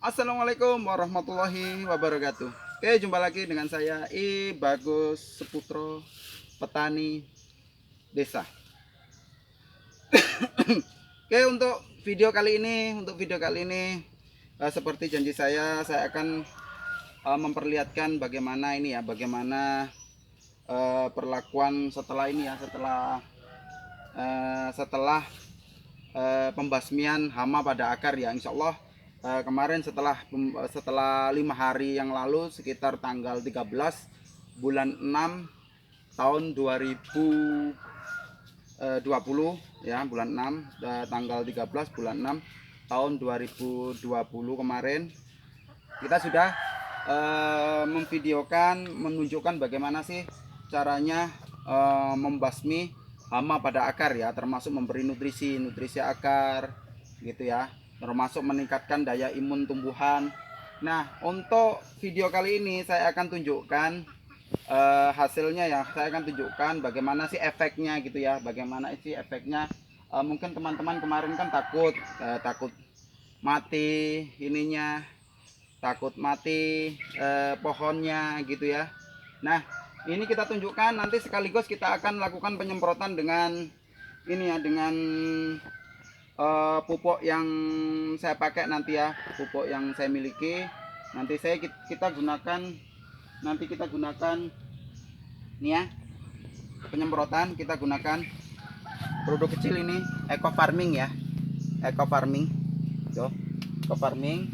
Assalamualaikum warahmatullahi wabarakatuh. Oke, jumpa lagi dengan saya Bagus Seputro, petani desa. Oke, untuk video kali ini seperti janji saya akan memperlihatkan bagaimana bagaimana perlakuan setelah pembasmian hama pada akar ya. Insya Allah kemarin setelah 5 hari yang lalu, sekitar tanggal 13 bulan 6 tahun 2020 ya, bulan 6 tanggal 13 bulan 6 tahun 2020 kemarin kita sudah menunjukkan bagaimana sih caranya membasmi hama pada akar ya, termasuk memberi nutrisi akar gitu ya, termasuk meningkatkan daya imun tumbuhan. Nah, untuk video kali ini saya akan tunjukkan hasilnya ya. Saya akan tunjukkan bagaimana sih efeknya gitu ya, bagaimana sih efeknya. Mungkin teman-teman kemarin kan takut mati pohonnya gitu ya. Nah, ini kita tunjukkan, nanti sekaligus kita akan lakukan penyemprotan dengan pupuk yang saya pakai nanti ya, pupuk yang saya miliki. Nanti kita gunakan ini ya, penyemprotan kita gunakan produk kecil ini, eco farming ya, eco farming tuh, eco farming.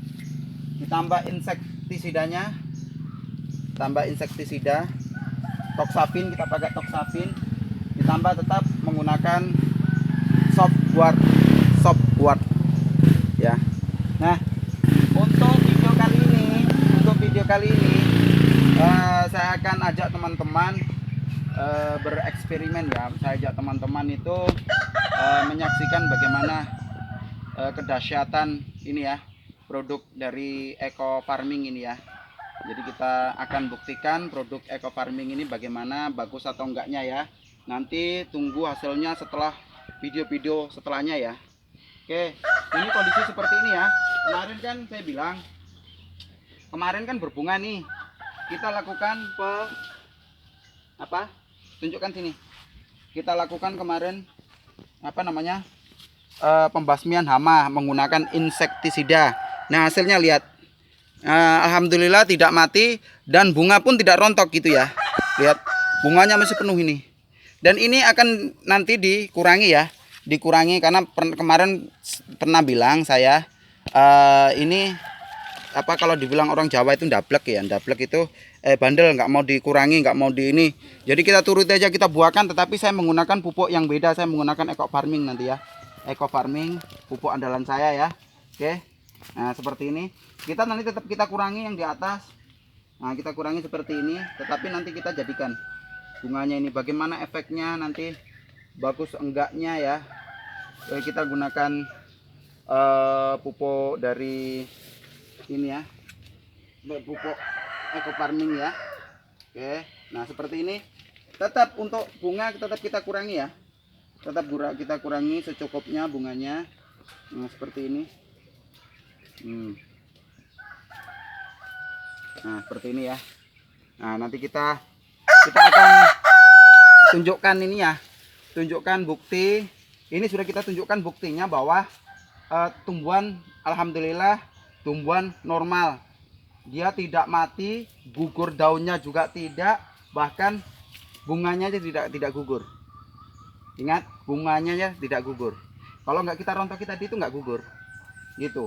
Ditambah insektisida toxaphene, kita pakai toxaphene, ditambah tetap menggunakan soft guard ya. Nah, untuk video kali ini saya akan ajak teman-teman bereksperimen ya. Saya ajak teman-teman itu menyaksikan bagaimana kedahsyatan ini ya, produk dari eco farming ini ya. Jadi kita akan buktikan produk eco farming ini bagaimana bagus atau enggaknya ya. Nanti tunggu hasilnya setelah video-video setelahnya ya. Oke, ini kondisi seperti ini ya. Kemarin kan saya bilang, kemarin kan berbunga nih. Kita lakukan tunjukkan sini. Kita lakukan kemarin pembasmian hama menggunakan insektisida. Nah, hasilnya lihat. Alhamdulillah tidak mati dan bunga pun tidak rontok gitu ya. Lihat, bunganya masih penuh ini. Dan ini akan nanti dikurangi karena kemarin pernah bilang saya ini kalau dibilang orang Jawa itu ndablek ya, ndablek itu bandel, nggak mau dikurangi, nggak mau di ini. Jadi kita turuti aja, kita buahkan, tetapi saya menggunakan pupuk yang beda. Saya menggunakan eco farming nanti ya, eco farming, pupuk andalan saya ya. Oke, nah seperti ini. Kita nanti tetap kita kurangi yang di atas. Nah, kita kurangi seperti ini, tetapi nanti kita jadikan bunganya ini bagaimana efeknya nanti, bagus enggaknya ya. Kita gunakan pupuk dari ini ya, pupuk eco farming ya. Oke, nah seperti ini. Tetap untuk bunga tetap kita kurangi ya, tetap kita kurangi secukupnya bunganya. Nah seperti ini. Nah seperti ini ya. Nah nanti kita akan tunjukkan ini ya, tunjukkan bukti. Ini sudah kita tunjukkan buktinya bahwa tumbuhan alhamdulillah tumbuhan normal, dia tidak mati, gugur daunnya juga tidak, bahkan bunganya aja tidak gugur. Ingat, bunganya ya tidak gugur. Kalau nggak kita rontoki tadi itu nggak gugur gitu.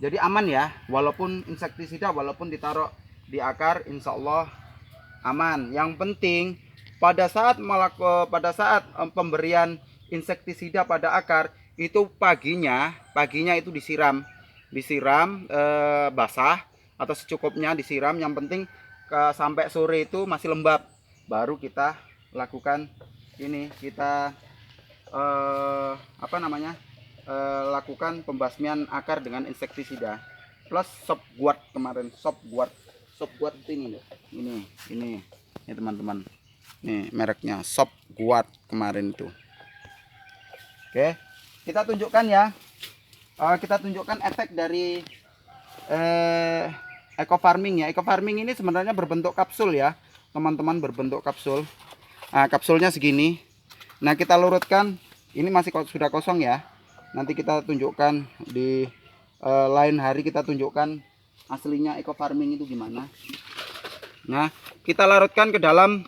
Jadi aman ya, walaupun insektisida, walaupun ditaruh di akar, insya Allah aman. Yang penting pada saat pemberian insektisida pada akar itu paginya itu disiram basah atau secukupnya disiram. Yang penting sampai sore itu masih lembab, baru kita lakukan ini, kita lakukan pembasmian akar dengan insektisida plus soft guard kemarin. Soft guard ini teman-teman, nih mereknya soft guard kemarin itu. Oke, kita tunjukkan ya, kita tunjukkan efek dari eco farming ya. Eco farming ini sebenarnya berbentuk kapsul ya, teman-teman, berbentuk kapsul. Nah, kapsulnya segini. Nah, kita lurutkan. Ini masih sudah kosong ya. Nanti kita tunjukkan di lain hari, kita tunjukkan aslinya eco farming itu gimana. Nah, kita larutkan ke dalam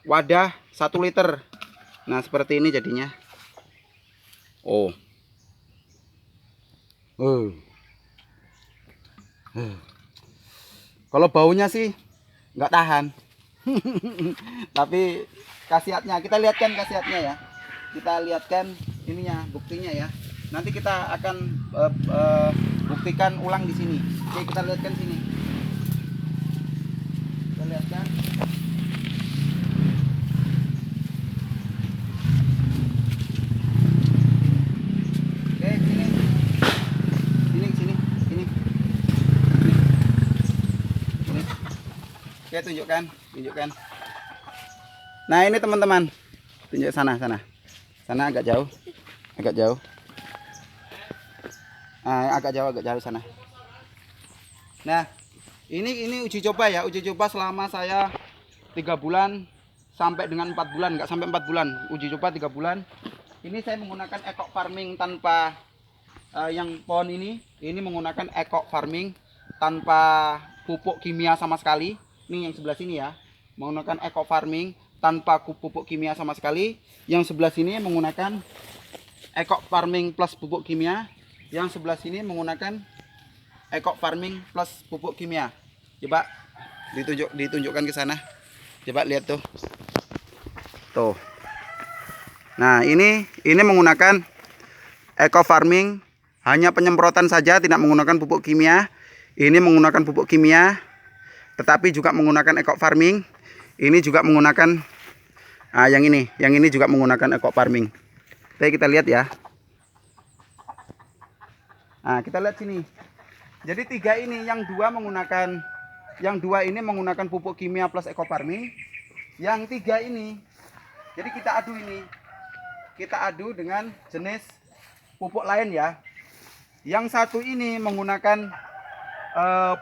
wadah 1 liter. Nah, seperti ini jadinya. Oh. Kalau baunya sih nggak tahan. Tapi khasiatnya, kita lihatkan khasiatnya ya. Kita lihatkan ininya, buktinya ya. Nanti kita akan buktikan ulang di sini. Oke, kita lihatkan sini. Kita lihatkan. Oke, sini. Sini. Oke, tunjukkan. Nah, ini teman-teman. Tunjuk sana. Sana agak jauh. Agak jauh sana. Nah, ini uji coba ya. Uji coba selama saya 3 bulan sampai dengan 4 bulan, nggak sampai 4 bulan. Uji coba 3 bulan. Ini saya menggunakan eco farming tanpa yang pohon ini menggunakan eco farming tanpa pupuk kimia sama sekali. Ini yang sebelah sini ya, menggunakan eco farming tanpa pupuk kimia sama sekali. Yang sebelah sini menggunakan eco farming plus pupuk kimia. Yang sebelah sini menggunakan eco farming plus pupuk kimia. Coba ditunjukkan ke sana. Coba lihat tuh. Tuh. Nah, ini menggunakan eco farming, hanya penyemprotan saja, tidak menggunakan pupuk kimia. Ini menggunakan pupuk kimia, tetapi juga menggunakan eco farming. Ini juga menggunakan yang ini juga menggunakan eco farming. Oke, kita lihat ya. Nah, kita lihat sini. Jadi 3 ini, yang dua ini menggunakan pupuk kimia plus eco farming. Yang 3 ini, jadi kita adu dengan jenis pupuk lain ya. Yang satu ini menggunakan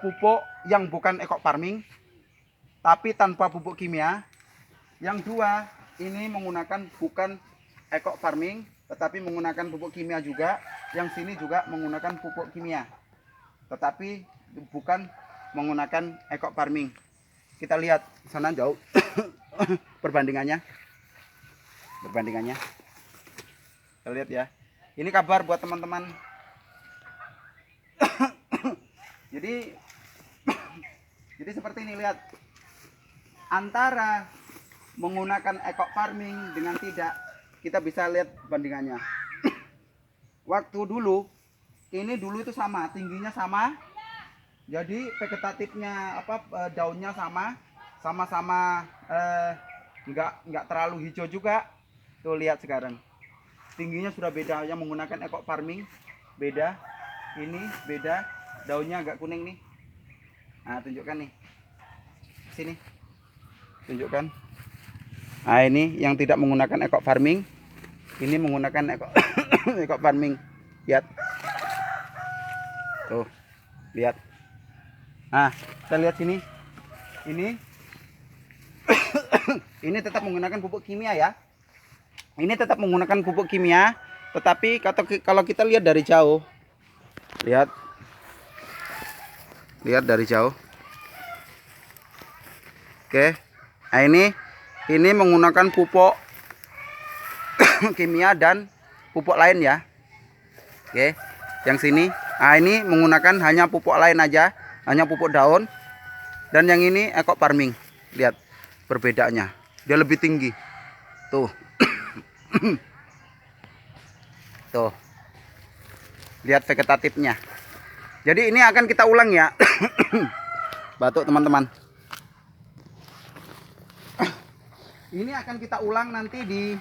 pupuk yang bukan eco farming, tapi tanpa pupuk kimia. Yang 2 ini menggunakan bukan eco farming, tetapi menggunakan pupuk kimia juga. Yang sini juga menggunakan pupuk kimia, tetapi bukan menggunakan eco farming. Kita lihat sana jauh. perbandingannya. Kita lihat ya. Ini kabar buat teman-teman. jadi seperti ini, lihat. Antara menggunakan eco farming dengan tidak, kita bisa lihat bandingannya. Waktu dulu itu sama, tingginya sama. Jadi vegetatifnya daunnya sama-sama nggak terlalu hijau juga. Tuh lihat sekarang. Tingginya sudah beda. Yang menggunakan eco farming beda. Ini beda. Daunnya agak kuning nih. Nah, tunjukkan nih. Sini. Tunjukkan. Nah, ini yang tidak menggunakan eco farming. Ini menggunakan eco farming. Lihat. Tuh. Lihat. Nah, kita lihat sini. Ini tetap menggunakan pupuk kimia ya. Ini tetap menggunakan pupuk kimia, tetapi kalau kita lihat dari jauh. Lihat dari jauh. Oke. Nah, ini menggunakan pupuk kimia dan pupuk lain ya. Oke. Yang sini, nah ini menggunakan hanya pupuk lain aja, hanya pupuk daun. Dan yang ini eco farming. Lihat perbedaannya. Dia lebih tinggi. Tuh. Tuh. Lihat vegetatifnya. Jadi ini akan kita ulang ya. Batuk teman-teman. Ini akan kita ulang nanti di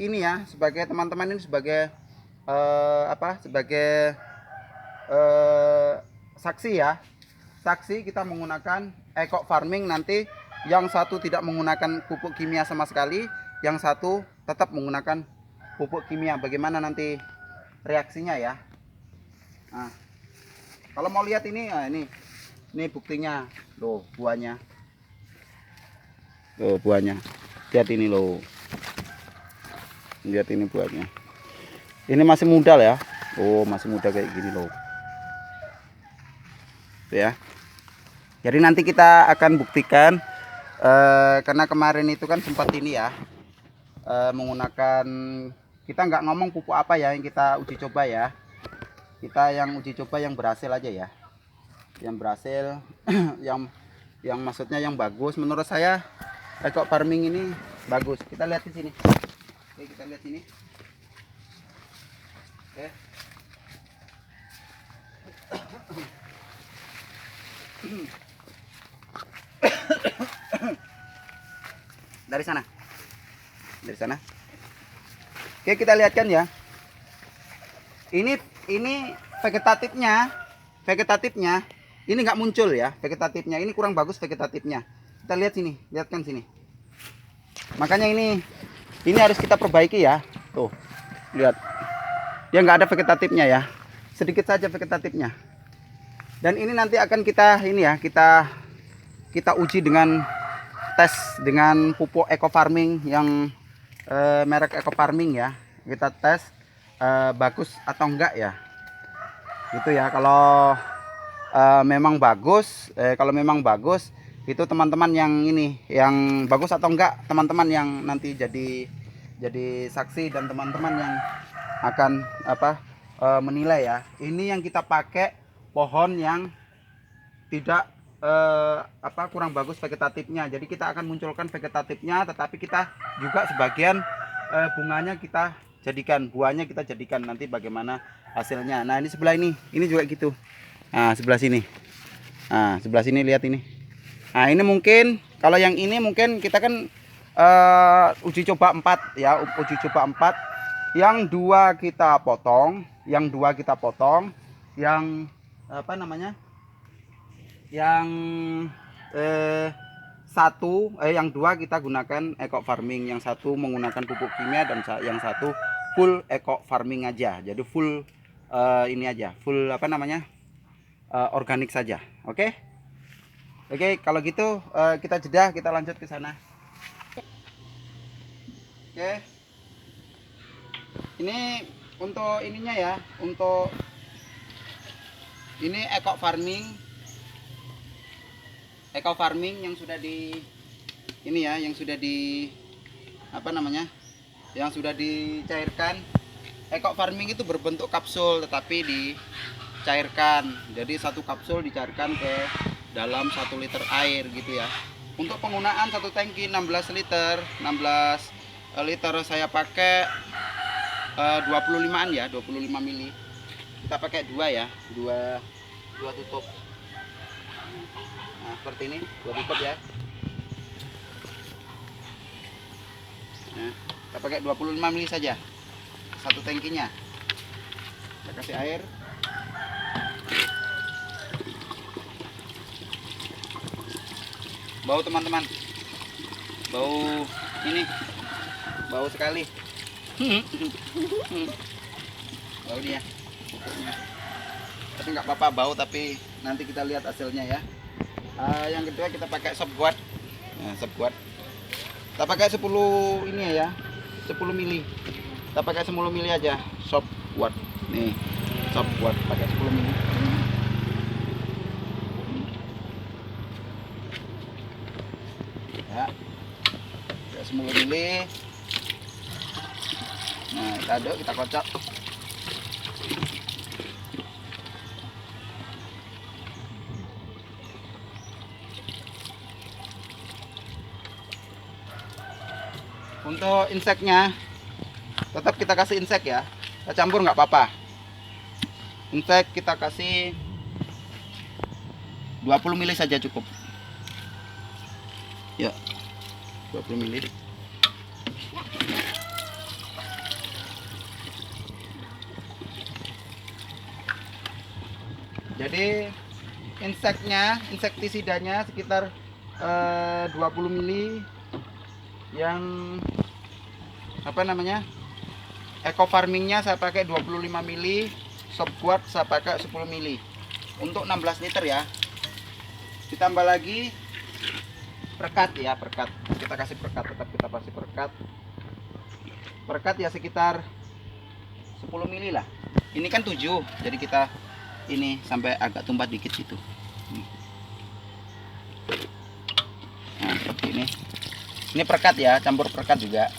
ini ya, sebagai teman-teman ini sebagai sebagai saksi ya. Saksi kita menggunakan eco farming nanti, yang satu tidak menggunakan pupuk kimia sama sekali, yang satu tetap menggunakan pupuk kimia. Bagaimana nanti reaksinya ya. Nah, Kalau mau lihat ini, nah ini buktinya loh, buahnya. Loh buahnya. Lihat ini loh. Lihat ini buahnya. Ini masih muda ya. Oh, masih muda kayak gini loh. Ya. Jadi nanti kita akan buktikan karena kemarin itu kan sempat ini ya. Menggunakan, kita nggak ngomong pupuk apa ya yang kita uji coba ya. Kita yang uji coba yang berhasil aja ya. Yang berhasil yang maksudnya yang bagus menurut saya. Eco farming ini bagus. Kita lihat di sini. Oke, kita lihat sini. Oke. Dari sana. Dari sana. Oke, kita lihatkan ya. Ini vegetatifnya ini nggak muncul ya, vegetatifnya ini kurang bagus vegetatifnya. Kita lihat sini, lihatkan sini. Makanya ini harus kita perbaiki ya. Tuh, lihat. Dia nggak ada vegetatifnya ya. Sedikit saja vegetatifnya. Dan ini nanti akan kita ini ya, kita uji dengan tes dengan pupuk eco farming yang merek eco farming ya. Kita tes bagus atau enggak ya. Gitu ya. Kalau memang bagus, kalau memang bagus itu teman-teman yang ini yang bagus atau enggak, teman-teman yang nanti jadi saksi dan teman-teman yang akan menilai ya. Ini yang kita pakai pohon yang tidak kurang bagus vegetatifnya. Jadi kita akan munculkan vegetatifnya, tetapi kita juga sebagian bunganya kita jadikan, buahnya kita jadikan, nanti bagaimana hasilnya. Nah, ini sebelah ini juga gitu. Nah, sebelah sini. Nah, sebelah sini lihat ini. Nah, ini mungkin kalau yang ini mungkin kita kan uji coba 4 ya, uji coba 4. Yang 2 kita potong, yang apa namanya? Yang yang 2 kita gunakan eco farming, yang 1 menggunakan pupuk kimia dan yang 1 full eco farming aja. Jadi full ini aja, full apa namanya? Organik saja. Oke? Oke, kalau gitu kita jeda, kita lanjut ke sana. Oke. Ini untuk ininya ya, untuk ini eco farming yang sudah di ini ya, yang sudah di apa namanya? Yang sudah dicairkan. Eco farming itu berbentuk kapsul tetapi dicairkan. Jadi 1 kapsul dicairkan ke dalam 1 liter air gitu ya. Untuk penggunaan 1 tangki 16 liter saya pakai 25-an ya, 25 mili. Kita pakai 2 ya, 2 tutup. Nah, seperti ini, 2 tutup ya. Nah, kita pakai 25 mili saja. 1 tangkinya. Kita kasih air. Bau teman-teman. Bau ini. Bau sekali. Bau dia. Tapi nggak apa-apa bau, tapi nanti kita lihat hasilnya ya. Yang kedua kita pakai Sopguard. Nah, Sopguard. Kita pakai 10 ini ya, 10 mili. Kita pakai 10 mili aja, Sopguard. Nih, Sopguard pakai 10 mili. Ya. Pakai 10 mili. Nah, kita aduk, kita kocok. Untuk inseknya tetap kita kasih insek ya, kita campur nggak apa-apa. Insek kita kasih 20 mili saja cukup ya, 20 mili. Jadi insektisidanya sekitar 20 mili. Yang apa namanya, eco farmingnya saya pakai 25 mili, Sopguard saya pakai 10 mili. untuk 16 liter ya. Ditambah lagi perekat ya, perekat. Kita kasih perekat, tetap kita kasih perekat. Perekat ya sekitar 10 mili lah. Ini kan 7, jadi kita ini sampai agak tumpah dikit gitu. Nah, seperti ini. Ini perekat ya, campur perekat juga.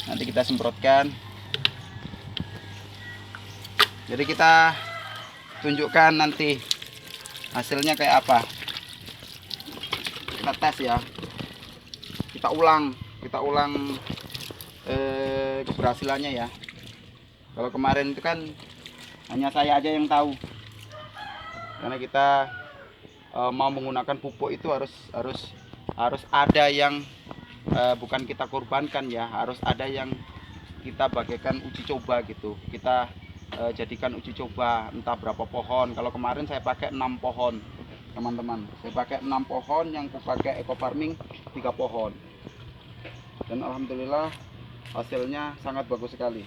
Nanti kita semprotkan. Jadi kita tunjukkan nanti hasilnya kayak apa. Kita tes ya. Kita ulang keberhasilannya ya. Kalau kemarin itu kan hanya saya aja yang tahu. Karena kita mau menggunakan pupuk itu harus ada yang bukan kita korbankan ya, harus ada yang kita bagaikan uji coba gitu. Kita jadikan uji coba entah berapa pohon. Kalau kemarin saya pakai 6 pohon teman-teman, saya pakai 6 pohon, yang aku pakai eco farming 3 pohon, dan alhamdulillah hasilnya sangat bagus sekali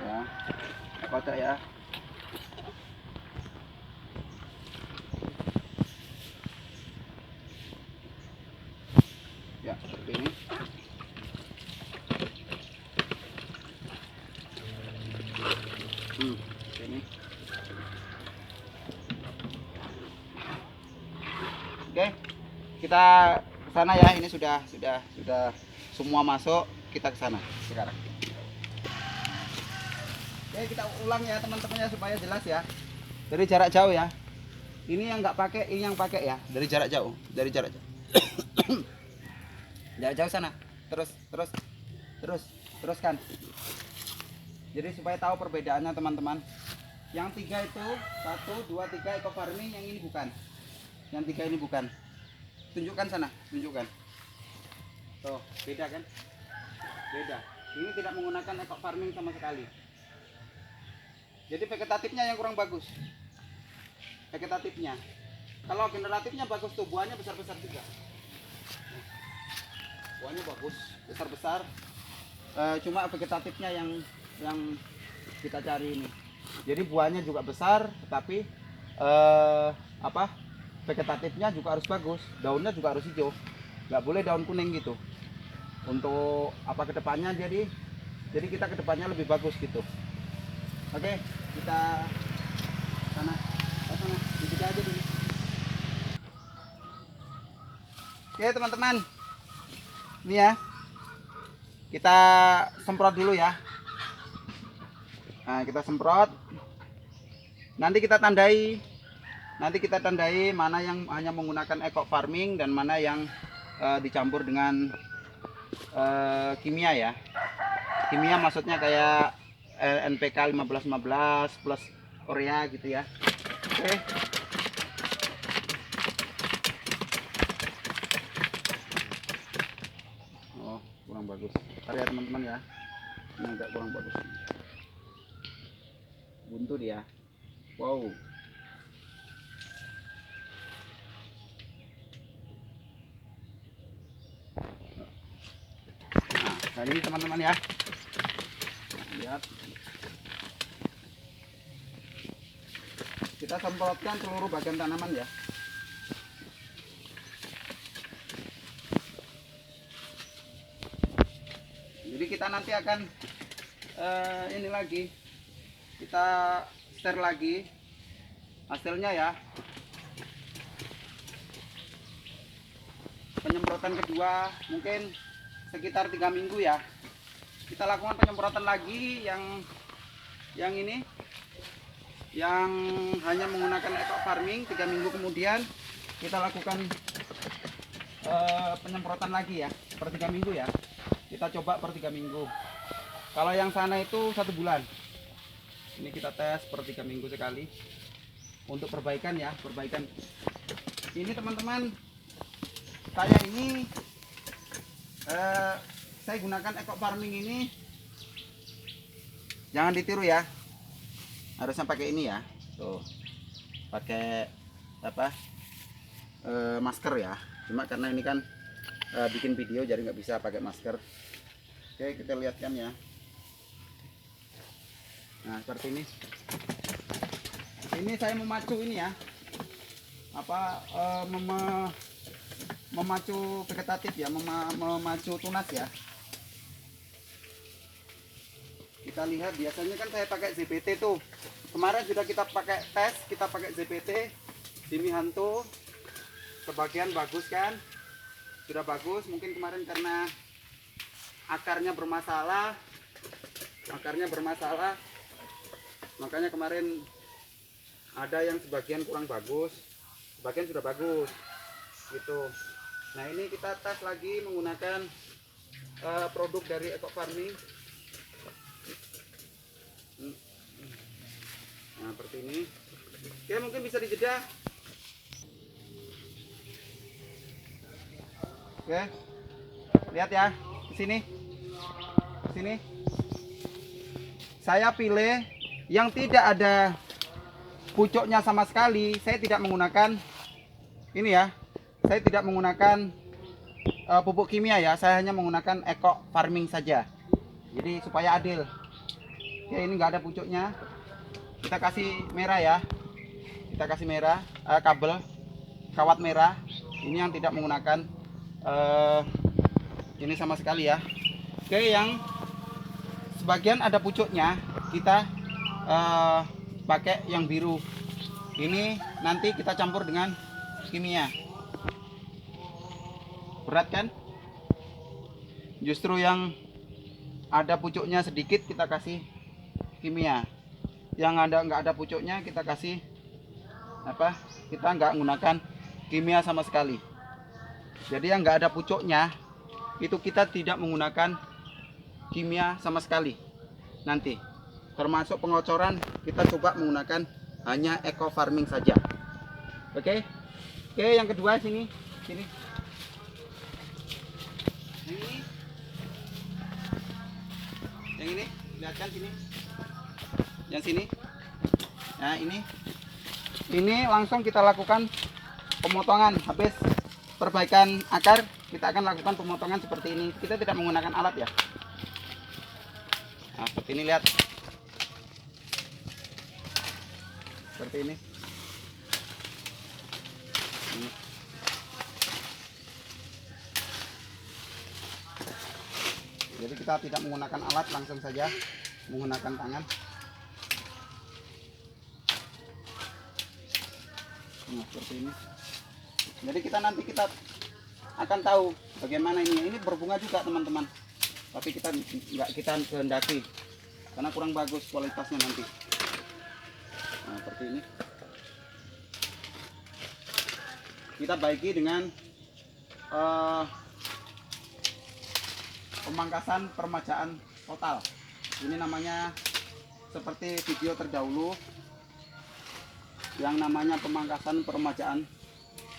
ya. Baca ya. Ya, seperti ini. Ini. Oke, kita ke sana ya. Ini sudah semua masuk. Kita ke sana sekarang. Oke, kita ulang ya teman-teman ya, supaya jelas ya. Dari jarak jauh ya. Ini yang nggak pakai, ini yang pakai ya. Dari jarak jauh, jarak jauh sana. Teruskan. Jadi supaya tahu perbedaannya teman-teman. Yang 3 itu 1, 2, 3 eco farming, yang ini bukan. Yang 3 ini bukan. Tunjukkan sana, tunjukkan. Tuh, beda kan? Beda. Ini tidak menggunakan eco farming sama sekali. Jadi vegetatifnya yang kurang bagus. Vegetatifnya. Kalau generatifnya bagus tuh, buahnya besar-besar juga. Buahnya bagus, besar-besar. Cuma vegetatifnya yang kita cari ini. Jadi buahnya juga besar, tetapi vegetatifnya juga harus bagus, daunnya juga harus hijau, nggak boleh daun kuning gitu. Untuk kedepannya, jadi kita kedepannya lebih bagus gitu. Oke, kita sana aja dulu. Oke teman-teman, ini ya, kita semprot dulu ya. Nah, kita semprot. Nanti kita tandai mana yang hanya menggunakan eco farming dan mana yang dicampur dengan kimia ya. Kimia maksudnya kayak NPK 1515 plus urea gitu ya. Oke. Oh, kurang bagus. Bentar ya teman-teman ya. Ini agak kurang bagus. Buntu dia. Wow. Nah, ini teman-teman ya. Lihat. Kita semprotkan seluruh bagian tanaman ya. Jadi kita nanti akan ini lagi, kita share lagi hasilnya ya. Penyemprotan kedua mungkin sekitar 3 minggu ya. Kita lakukan penyemprotan lagi yang ini, yang hanya menggunakan eco farming. 3 minggu kemudian kita lakukan penyemprotan lagi ya, per 3 minggu ya. Kita coba per 3 minggu. Kalau yang sana itu 1 bulan. Ini kita tes per 3 minggu sekali untuk perbaikan ya, perbaikan. Ini teman-teman, saya ini saya gunakan eco farming ini, jangan ditiru ya. Harusnya pakai ini ya. Tuh. Pakai masker ya. Cuma karena ini kan bikin video jadi nggak bisa pakai masker. Oke, kita lihatkan ya. Nah, seperti ini. Ini saya memacu ini ya. Memacu vegetatif ya, memacu tunas ya. Kita lihat biasanya kan saya pakai ZPT tuh. Kemarin sudah kita pakai tes, kita pakai ZPT di Mihanto. Sebagian bagus kan? Sudah bagus, mungkin kemarin karena akarnya bermasalah. Makanya kemarin ada yang sebagian kurang bagus, sebagian sudah bagus gitu. Nah, ini kita tes lagi menggunakan produk dari Eco Farming. Nah, seperti ini. Oke, mungkin bisa dijeda. Oke, lihat ya, ke sini. Saya pilih yang tidak ada pucuknya sama sekali. Saya tidak menggunakan ini ya. Saya tidak menggunakan pupuk kimia ya. Saya hanya menggunakan Eco Farming saja. Jadi supaya adil. Oke, ini nggak ada pucuknya. Kita kasih merah ya. Kita kasih merah, kabel kawat merah. Ini yang tidak menggunakan ini sama sekali ya. Oke, yang sebagian ada pucuknya kita pakai yang biru. Ini nanti kita campur dengan kimia. Berat kan? Justru yang ada pucuknya sedikit kita kasih kimia. Yang nggak ada pucuknya kita kasih apa? Kita nggak menggunakan kimia sama sekali. Jadi yang nggak ada pucuknya itu kita tidak menggunakan kimia sama sekali. Nanti termasuk pengocoran kita coba menggunakan hanya Eco Farming saja. Oke, yang kedua sini. Yang ini lihat kan sini. Yang sini. Nah, ini langsung kita lakukan pemotongan. Habis perbaikan akar, kita akan lakukan pemotongan seperti ini. Kita tidak menggunakan alat ya. Nah, seperti ini, lihat. Seperti ini. Jadi kita tidak menggunakan alat, langsung saja menggunakan tangan. Nah, seperti ini. Jadi nanti kita akan tahu bagaimana ini. Ini berbunga juga teman-teman. Tapi kita nggak kita kehendaki karena kurang bagus kualitasnya nanti. Nah, seperti ini. Kita baiki dengan pemangkasan permajaan total. Ini namanya seperti video terdahulu yang namanya pemangkasan permajaan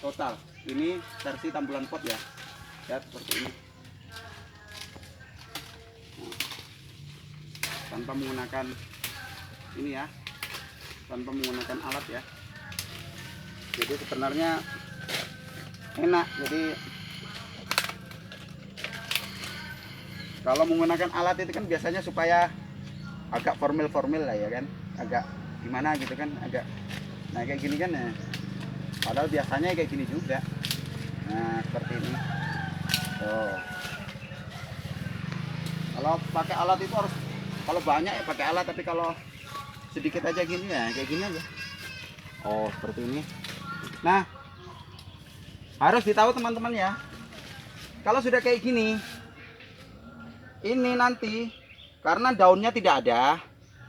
total. Ini versi tambulan pot ya. Lihat seperti ini. Nah, tanpa menggunakan ini ya. Tanpa menggunakan alat ya. Jadi sebenarnya enak. Jadi kalau menggunakan alat itu kan biasanya supaya agak formal lah ya kan, agak gimana gitu kan, agak nah kayak gini kan ya. Padahal biasanya kayak gini juga. Nah, seperti ini. Oh. Kalau pakai alat itu harus, kalau banyak ya pakai alat, tapi kalau sedikit aja gini ya kayak gini aja. Oh, seperti ini. Nah, harus ditahu teman-teman ya. Kalau sudah kayak gini, ini nanti karena daunnya tidak ada,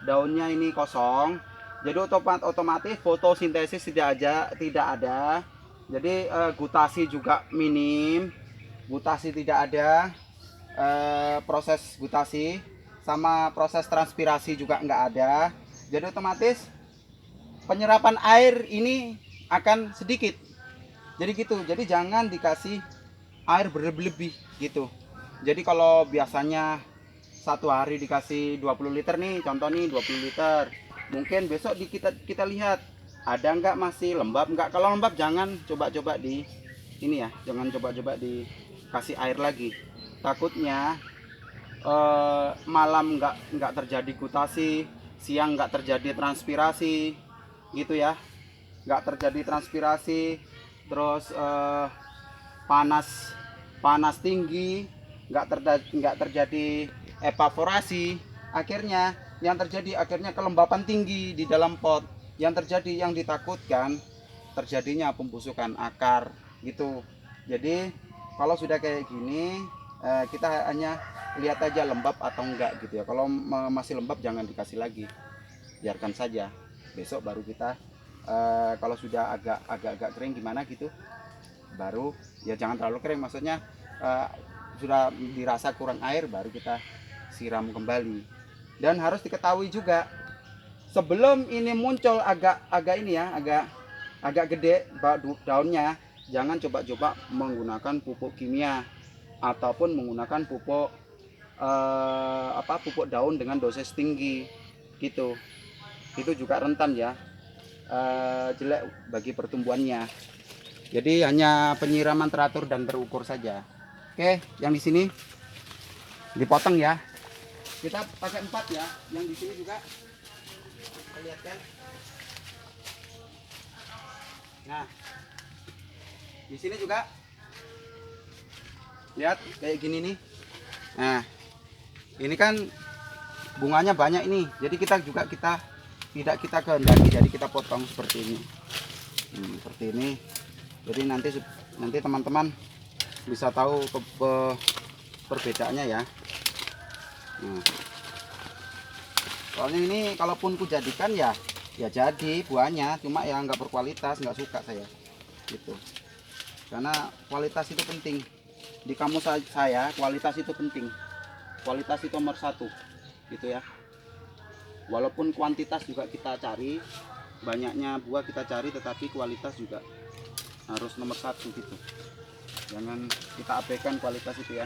daunnya ini kosong, jadi otomatis fotosintesis tidak ada. Jadi gutasi juga minim, gutasi tidak ada, proses gutasi sama proses transpirasi juga nggak ada. Jadi otomatis penyerapan air ini akan sedikit. Jadi gitu. Jadi jangan dikasih air berlebih gitu. Jadi kalau biasanya satu hari dikasih 20 liter nih, contoh nih 20 liter. Mungkin besok kita lihat ada nggak masih lembab nggak. Kalau lembab jangan coba-coba di ini ya, jangan coba-coba dikasih air lagi. Takutnya malam nggak terjadi gutasi, siang nggak terjadi transpirasi gitu ya, nggak terjadi transpirasi, terus panas panas tinggi, nggak terjadi evaporasi. Akhirnya yang terjadi akhirnya kelembapan tinggi di dalam pot. Yang terjadi, yang ditakutkan terjadinya pembusukan akar gitu. Jadi kalau sudah kayak gini, kita hanya lihat aja lembab atau enggak gitu ya. Kalau masih lembab jangan dikasih lagi, biarkan saja. Besok baru kita kalau sudah agak kering gimana gitu, baru ya jangan terlalu kering, maksudnya sudah dirasa kurang air, baru kita siram kembali. Dan harus diketahui juga, sebelum ini muncul agak ini ya, agak gede daunnya, jangan coba-coba menggunakan pupuk kimia ataupun menggunakan pupuk pupuk daun dengan dosis tinggi gitu. Itu juga rentan ya, jelek bagi pertumbuhannya. Jadi hanya penyiraman teratur dan terukur saja. Oke, yang di sini dipotong ya. Kita pakai 4 ya. Yang di sini juga kita lihat kan. Nah, di sini juga lihat kayak gini nih. Nah, ini kan bunganya banyak ini. Jadi kita tidak kita kehendaki, jadi kita potong seperti ini. Seperti ini. Jadi nanti teman-teman bisa tahu perbedaannya ya. Nah, soalnya ini kalaupun ku jadikan ya jadi buahnya, cuma ya nggak berkualitas, nggak suka saya gitu. Karena kualitas itu penting di kamu saya, kualitas itu penting, kualitas itu nomor 1 gitu ya. Walaupun kuantitas juga kita cari, banyaknya buah kita cari, tetapi kualitas juga harus nomor 1 gitu. Jangan kita abaikan kualitas itu ya,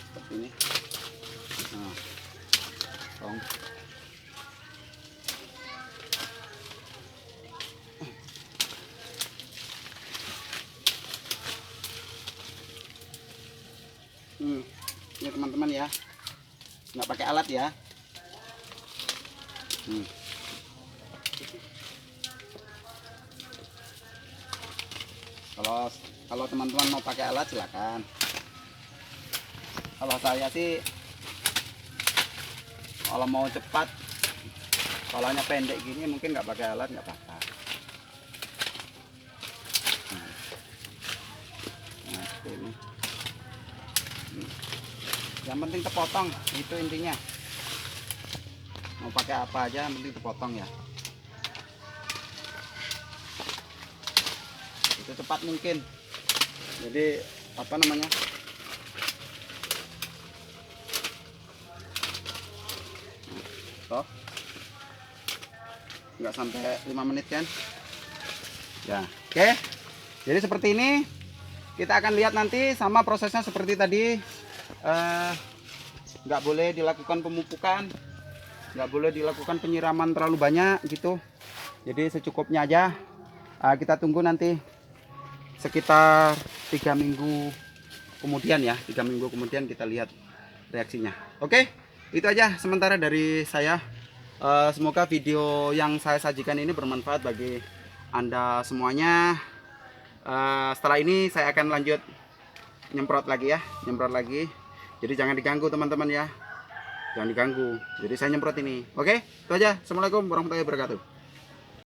seperti ini. Nah, tong. Ini teman-teman ya, nggak pakai alat ya. Kalau teman-teman mau pakai alat silakan. Kalau saya sih kalau mau cepat, polanya pendek gini, mungkin nggak pakai alat nggak apa-apa. Nah, seperti ini. Yang penting terpotong, itu intinya. Mau pakai apa aja, yang penting terpotong ya. Itu cepat mungkin. Jadi apa namanya? Toh, nggak sampai 5 menit kan? Ya, oke. Jadi seperti ini. Kita akan lihat nanti sama prosesnya seperti tadi. Nggak boleh dilakukan pemupukan, nggak boleh dilakukan penyiraman terlalu banyak gitu. Jadi secukupnya aja. Kita tunggu nanti sekitar 3 minggu kemudian ya, 3 minggu kemudian kita lihat reaksinya. Oke, itu aja sementara dari saya. Semoga video yang saya sajikan ini bermanfaat bagi Anda semuanya. Setelah ini saya akan lanjut nyemprot lagi ya, nyemprot lagi. Jadi jangan diganggu teman-teman ya, jangan diganggu. Jadi saya nyemprot ini. Oke, itu aja. Assalamualaikum warahmatullahi wabarakatuh.